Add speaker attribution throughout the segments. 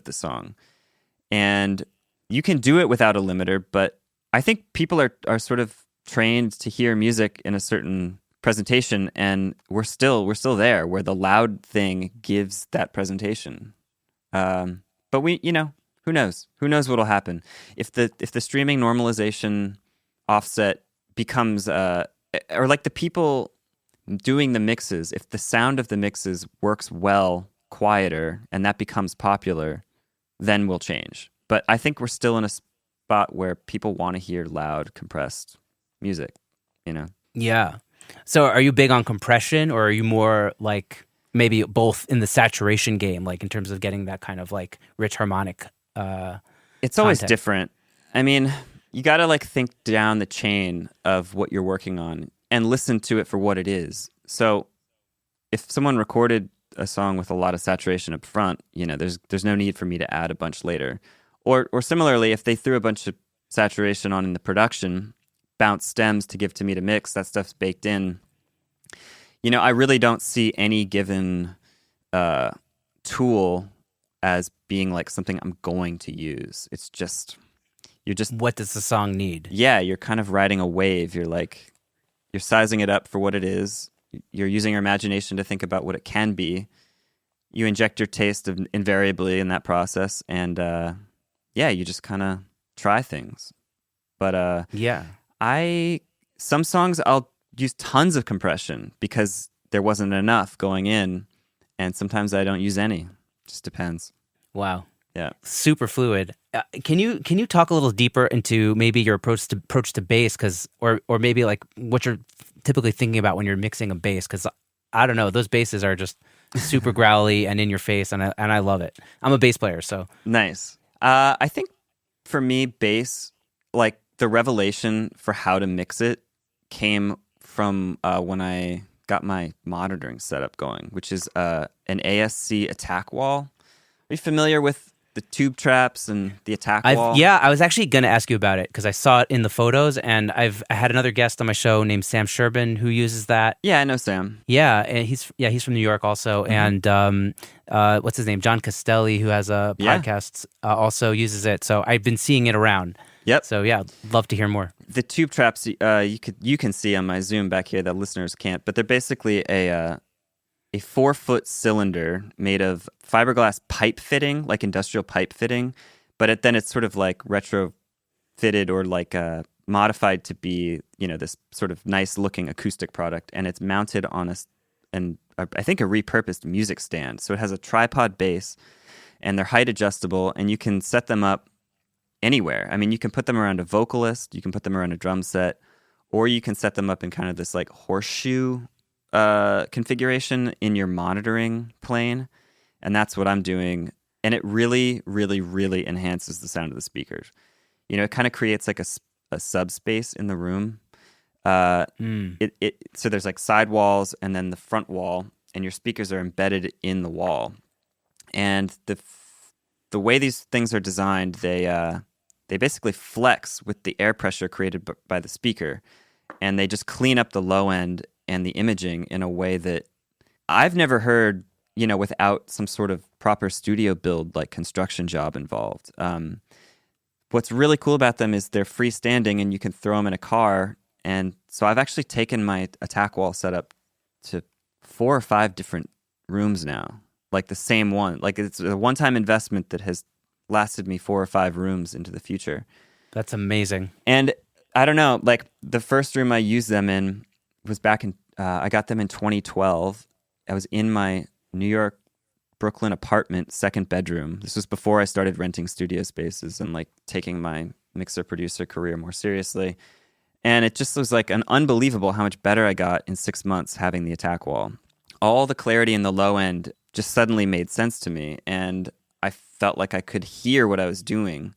Speaker 1: the song. And you can do it without a limiter, but I think people are sort of trained to hear music in a certain presentation, and we're still there where the loud thing gives that presentation. But we, who knows? Who knows what'll happen if the streaming normalization offset becomes or like the people doing the mixes, if the sound of the mixes works well quieter and that becomes popular, then we'll change. But I think we're still in a spot where people want to hear loud, compressed music,
Speaker 2: Yeah. So are you big on compression, or are you more like maybe both in the saturation game, like in terms of getting that kind of like rich harmonic
Speaker 1: It's always
Speaker 2: content?
Speaker 1: different. I mean, you got to like think down the chain of what you're working on and listen to it for what it is. So if someone recorded a song with a lot of saturation up front, there's no need for me to add a bunch later. Or similarly, if they threw a bunch of saturation on in the production, bounce stems to give to me to mix, that stuff's baked in. I really don't see any given tool as being like something I'm going to use. It's just,
Speaker 2: What does the song need?
Speaker 1: yeah, you're kind of riding a wave. You're sizing it up for what it is. You're using your imagination to think about what it can be. You inject your taste invariably in that process, and you just kind of try things. But
Speaker 2: Yeah.
Speaker 1: some songs I'll use tons of compression because there wasn't enough going in, and sometimes I don't use any. Just depends.
Speaker 2: Wow.
Speaker 1: Yeah.
Speaker 2: Super fluid. Can you talk a little deeper into maybe your approach to bass, or maybe like what you're typically thinking about when you're mixing a bass? Because I don't know, those basses are just super growly and in your face, and I love it. I'm a bass player, so
Speaker 1: Nice. I think for me, bass, like the revelation for how to mix it came from when I got my monitoring setup going, which is an ASC attack wall. Are you familiar with the tube traps and the attack wall?
Speaker 2: Yeah, I was actually going to ask you about it because I saw it in the photos, and I had another guest on my show named Sam Sherbin who uses that.
Speaker 1: Yeah, I know Sam.
Speaker 2: Yeah, and he's from New York also, and what's his name? John Castelli, who has a podcast, also uses it. So I've been seeing it around.
Speaker 1: Yep.
Speaker 2: So yeah, love to hear more.
Speaker 1: The tube traps you can see on my Zoom back here that listeners can't, but they're basically a 4-foot cylinder made of fiberglass pipe fitting, like industrial pipe fitting, but then it's sort of like retrofitted or like modified to be, this sort of nice looking acoustic product, and it's mounted on I think a repurposed music stand. So it has a tripod base, and they're height adjustable, and you can set them up anywhere. I mean, you can put them around a vocalist, you can put them around a drum set, or you can set them up in kind of this like horseshoe configuration in your monitoring plane, and that's what I'm doing. And it really, really, really enhances the sound of the speakers. It kind of creates like a subspace in the room. So there's like side walls and then the front wall, and your speakers are embedded in the wall. And the way these things are designed, they basically flex with the air pressure created by the speaker, and they just clean up the low end and the imaging in a way that I've never heard, without some sort of proper studio build, like construction job involved. What's really cool about them is they're freestanding and you can throw them in a car. And so I've actually taken my attack wall setup to 4 or 5 different rooms now, like the same one. Like it's a one-time investment that has lasted me 4 or 5 rooms into the future.
Speaker 2: That's amazing.
Speaker 1: And I don't know, like the first room I used them in was back in, I got them in 2012. I was in my New York, Brooklyn apartment, second bedroom. This was before I started renting studio spaces and like taking my mixer producer career more seriously. And it just was like unbelievable how much better I got in 6 months having the attack wall. All the clarity in the low end just suddenly made sense to me. And I felt like I could hear what I was doing.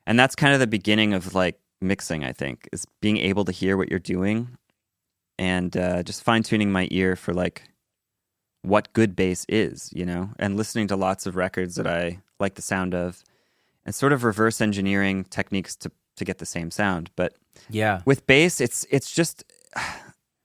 Speaker 1: And that's kind of the beginning of like mixing, I think, is being able to hear what you're doing and just fine-tuning my ear for like what good bass is, and listening to lots of records that I like the sound of and sort of reverse engineering techniques to get the same sound. But
Speaker 2: yeah,
Speaker 1: with bass, it's just,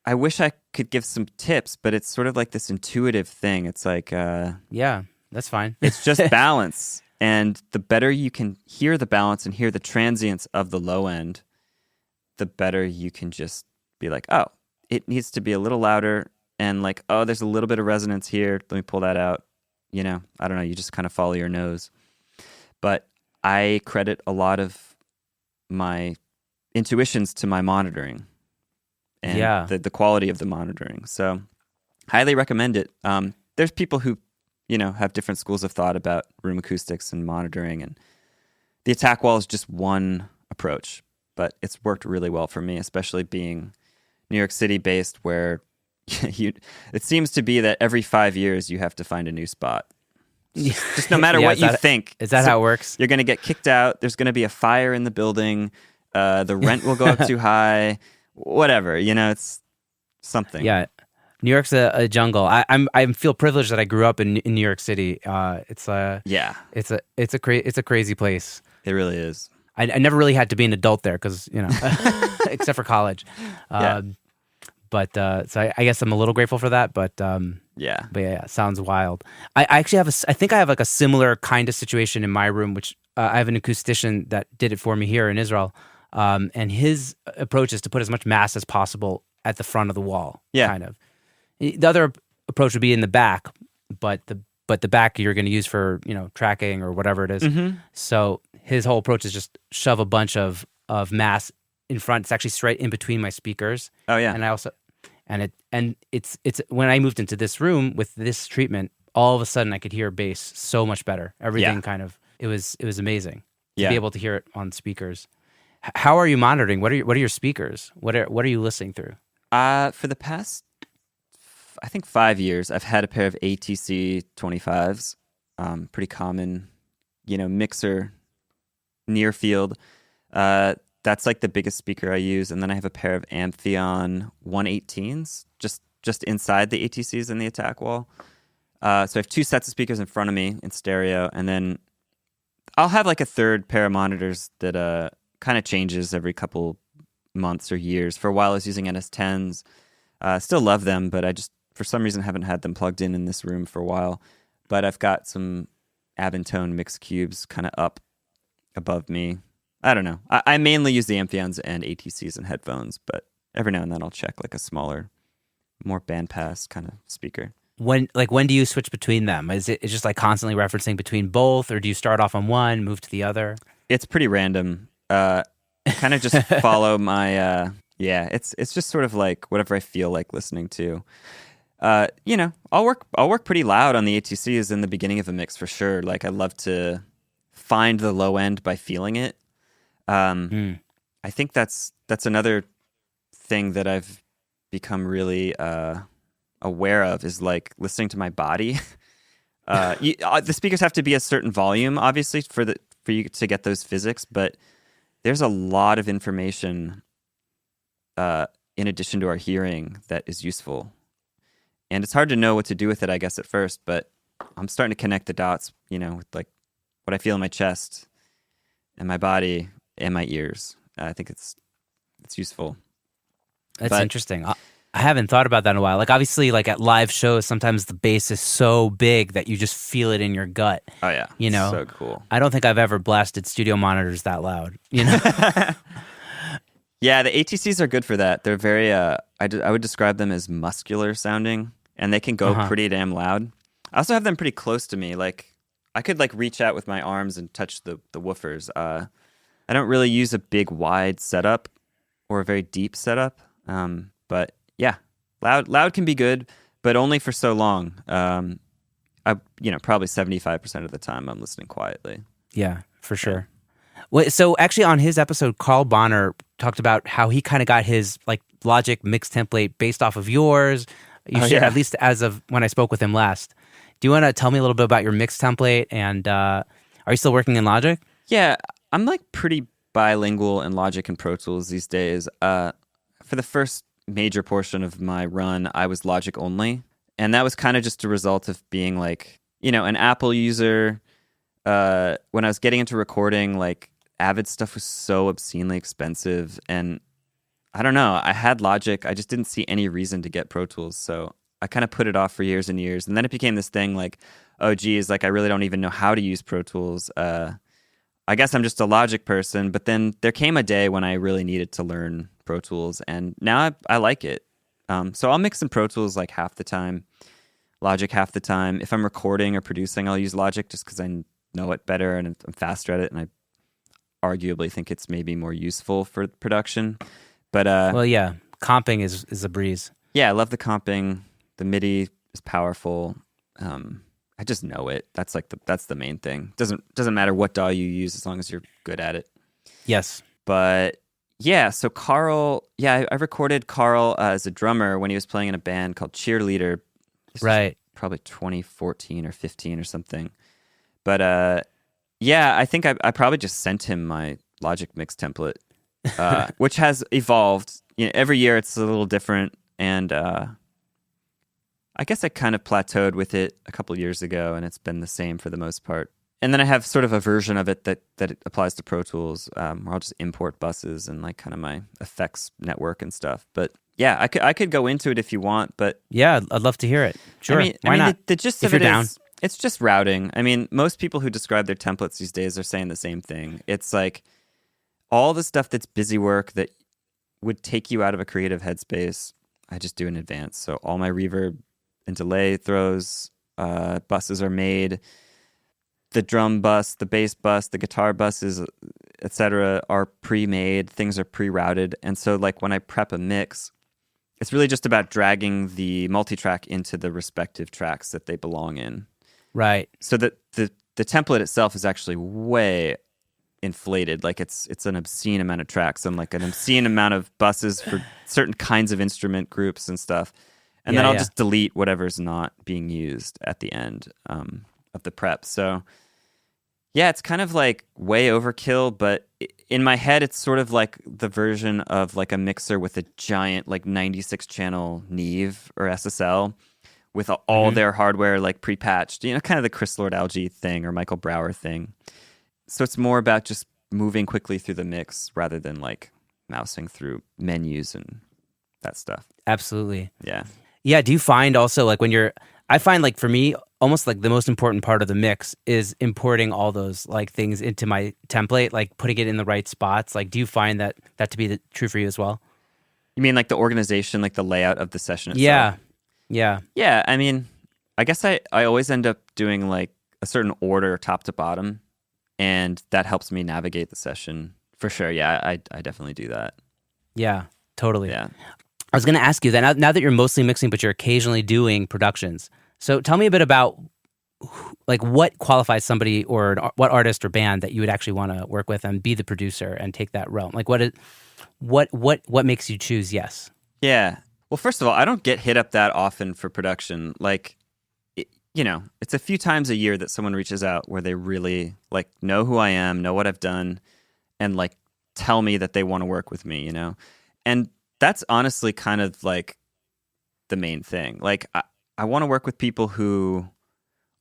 Speaker 1: I wish I could give some tips, but it's sort of like this intuitive thing. It's like,
Speaker 2: yeah, that's fine.
Speaker 1: It's just balance. And the better you can hear the balance and hear the transients of the low end, the better you can just be like, oh, it needs to be a little louder, and like, oh, there's a little bit of resonance here. Let me pull that out. You know, I don't know. You just kind of follow your nose. But I credit a lot of my intuitions to my monitoring and the quality of the monitoring. So highly recommend it. There's people who, you know, have different schools of thought about room acoustics and monitoring, and the attack wall is just one approach, but it's worked really well for me, especially being New York City based, where it seems to be that every 5 years you have to find a new spot. Just no matter what you think.
Speaker 2: Is that how it works?
Speaker 1: You're going to get kicked out. There's going to be a fire in the building. The rent will go up too high. Whatever, you know, it's something.
Speaker 2: Yeah. New York's a jungle. I feel privileged that I grew up in New York City. It's a crazy place.
Speaker 1: It really is.
Speaker 2: I never really had to be an adult there because, you know, except for college. But so I guess I'm a little grateful for that. But yeah, sounds wild. I actually I think I have like a similar kind of situation in my room, which I have an acoustician that did it for me here in Israel. And his approach is to put as much mass as possible at the front of the wall. Yeah, kind of. The other approach would be in the back, but the back you're going to use for, you know, tracking or whatever it is. Mm-hmm. So his whole approach is just shove a bunch of mass in front. It's actually straight in between my speakers.
Speaker 1: Oh yeah,
Speaker 2: and I also it's when I moved into this room with this treatment, all of a sudden I could hear bass so much better. Everything kind of it was amazing to be able to hear it on speakers. How are you monitoring? What are your speakers? What are you listening through?
Speaker 1: For the past, I think 5 years, I've had a pair of ATC 25s, pretty common, you know, mixer, near field. That's like the biggest speaker I use. And then I have a pair of Amphion 118s, just inside the ATCs in the attack wall. So I have two sets of speakers in front of me in stereo. And then I'll have like a third pair of monitors that kind of changes every couple months or years. For a while I was using NS10s. Still love them, but I just, for some reason, haven't had them plugged in this room for a while. But I've got some Abentone mixed cubes kind of up above me. I don't know. I mainly use the Amphions and ATCs and headphones, but every now and then I'll check like a smaller, more bandpass kind of speaker.
Speaker 2: When do you switch between them? Is it just like constantly referencing between both, or do you start off on one, move to the other?
Speaker 1: It's pretty random. Kind of just follow my it's just sort of like whatever I feel like listening to. You know, I'll work pretty loud on the ATCs in the beginning of a mix for sure. Like I love to find the low end by feeling it. I think that's another thing that I've become really aware of, is like listening to my body. The speakers have to be a certain volume, obviously, for you to get those physics, but there's a lot of information in addition to our hearing that is useful. And it's hard to know what to do with it, I guess, at first, but I'm starting to connect the dots, you know, with like what I feel in my chest and my body and my ears. I think it's useful.
Speaker 2: That's interesting. I haven't thought about that in a while. Like obviously, like at live shows, sometimes the bass is so big that you just feel it in your gut.
Speaker 1: Oh yeah,
Speaker 2: you know,
Speaker 1: so cool.
Speaker 2: I don't think I've ever blasted studio monitors that loud. You know.
Speaker 1: Yeah, the ATCs are good for that. They're very, I would describe them as muscular sounding, and they can go pretty damn loud. I also have them pretty close to me. Like, I could like reach out with my arms and touch the woofers. I don't really use a big wide setup or a very deep setup. But yeah, loud can be good, but only for so long. Probably 75% of the time I'm listening quietly.
Speaker 2: Yeah, for sure. Well, so actually on his episode, Carl Bonner talked about how he kind of got his like Logic mix template based off of yours. At least as of when I spoke with him last. Do you want to tell me a little bit about your mix template? And are you still working in Logic?
Speaker 1: Yeah, I'm like pretty bilingual in Logic and Pro Tools these days. For the first major portion of my run, I was Logic only. And that was kind of just a result of being like, you know, an Apple user. When I was getting into recording, like Avid stuff was so obscenely expensive. And I don't know, I had Logic. I just didn't see any reason to get Pro Tools. So I kind of put it off for years and years. And then it became this thing like, oh geez, like I really don't even know how to use Pro Tools. I guess I'm just a Logic person, but then there came a day when I really needed to learn Pro Tools, and now I like it. So I'll mix in Pro Tools like half the time, Logic half the time. If I'm recording or producing, I'll use Logic just because I know it better and I'm faster at it, and I arguably think it's maybe more useful for production. But
Speaker 2: well, yeah, comping is a breeze.
Speaker 1: Yeah, I love the comping. The MIDI is powerful. I just know it. That's the main thing. Doesn't matter what DAW you use as long as you're good at it.
Speaker 2: Yes.
Speaker 1: But yeah, so Carl, I recorded Carl as a drummer when he was playing in a band called Cheerleader. This was probably 2014 or 15 or something. But I think I probably just sent him my Logic mix template, which has evolved. Every year it's a little different, and I guess I kind of plateaued with it a couple years ago, and it's been the same for the most part. And then I have sort of a version of it that applies to Pro Tools, where I'll just import buses and like kind of my effects network and stuff. But yeah, I could go into it if you want, but
Speaker 2: yeah, I'd love to hear it. Sure, why not?
Speaker 1: The gist of it is, it's just routing. I mean, most people who describe their templates these days are saying the same thing. It's like all the stuff that's busy work that would take you out of a creative headspace, I just do in advance. So all my reverb and delay throws, buses are made. The drum bus, the bass bus, the guitar buses, etc., are pre-made. Things are pre-routed. And so like when I prep a mix, it's really just about dragging the multi-track into the respective tracks that they belong in.
Speaker 2: Right.
Speaker 1: So that the template itself is actually way inflated. Like it's an obscene amount of tracks and like an obscene amount of buses for certain kinds of instrument groups and stuff. And then I'll just delete whatever's not being used at the end of the prep. So yeah, it's kind of like way overkill, but in my head, it's sort of like the version of like a mixer with a giant like 96 channel Neve or SSL with all their hardware like pre-patched, kind of the Chris Lord-Alge thing or Michael Brower thing. So it's more about just moving quickly through the mix rather than like mousing through menus and that stuff.
Speaker 2: Absolutely.
Speaker 1: Yeah.
Speaker 2: Yeah. Do you find also like I find like for me, almost like the most important part of the mix is importing all those like things into my template, like putting it in the right spots. Like, do you find that to be true for you as well?
Speaker 1: You mean like the organization, like the layout of the session itself?
Speaker 2: Yeah. Yeah.
Speaker 1: Yeah. I mean, I guess I always end up doing like a certain order top to bottom, and that helps me navigate the session for sure. Yeah. I definitely do that.
Speaker 2: Yeah, totally.
Speaker 1: Yeah.
Speaker 2: I was going to ask you that now that you're mostly mixing, but you're occasionally doing productions. So tell me a bit about like what qualifies somebody or what artist or band that you would actually want to work with and be the producer and take that realm. Like what makes you choose yes?
Speaker 1: Yeah. Well, first of all, I don't get hit up that often for production. Like, it's a few times a year that someone reaches out where they really like know who I am, know what I've done, and like tell me that they want to work with me, And that's honestly kind of like the main thing. Like I want to work with people who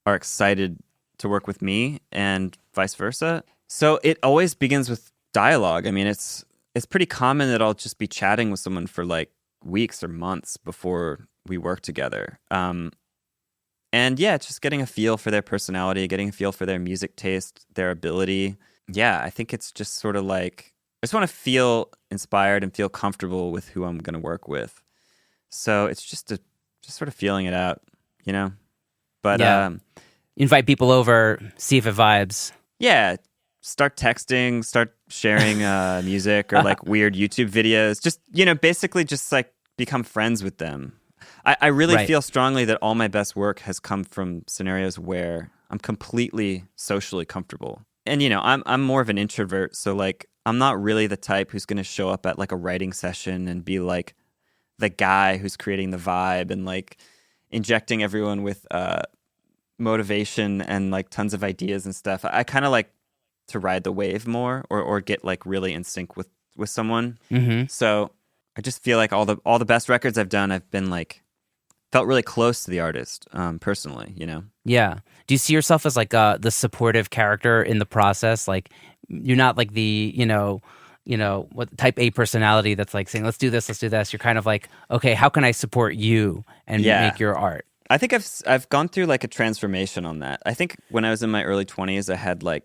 Speaker 1: are excited to work with me and vice versa. So it always begins with dialogue. I mean, it's pretty common that I'll just be chatting with someone for like weeks or months before we work together. And yeah, it's just getting a feel for their personality, getting a feel for their music taste, their ability. Yeah, I think it's just sort of like, I just want to feel inspired and feel comfortable with who I'm going to work with. So it's just sort of feeling it out, But
Speaker 2: invite people over, see if it vibes.
Speaker 1: Yeah, start texting, start sharing music or like weird YouTube videos. Just basically just like become friends with them. I really feel strongly that all my best work has come from scenarios where I'm completely socially comfortable. And I'm more of an introvert, so like I'm not really the type who's going to show up at like a writing session and be like the guy who's creating the vibe and like injecting everyone with motivation and like tons of ideas and stuff. I kind of like to ride the wave more or get like really in sync with someone. Mm-hmm. So I just feel like all the best records I've done, I've been like felt really close to the artist personally,
Speaker 2: Yeah. Do you see yourself as like the supportive character in the process? Like you're not like the, what type A personality that's like saying, let's do this. You're kind of like, okay, how can I support you and make your art?
Speaker 1: I think I've gone through like a transformation on that. I think when I was in my early 20s, I had like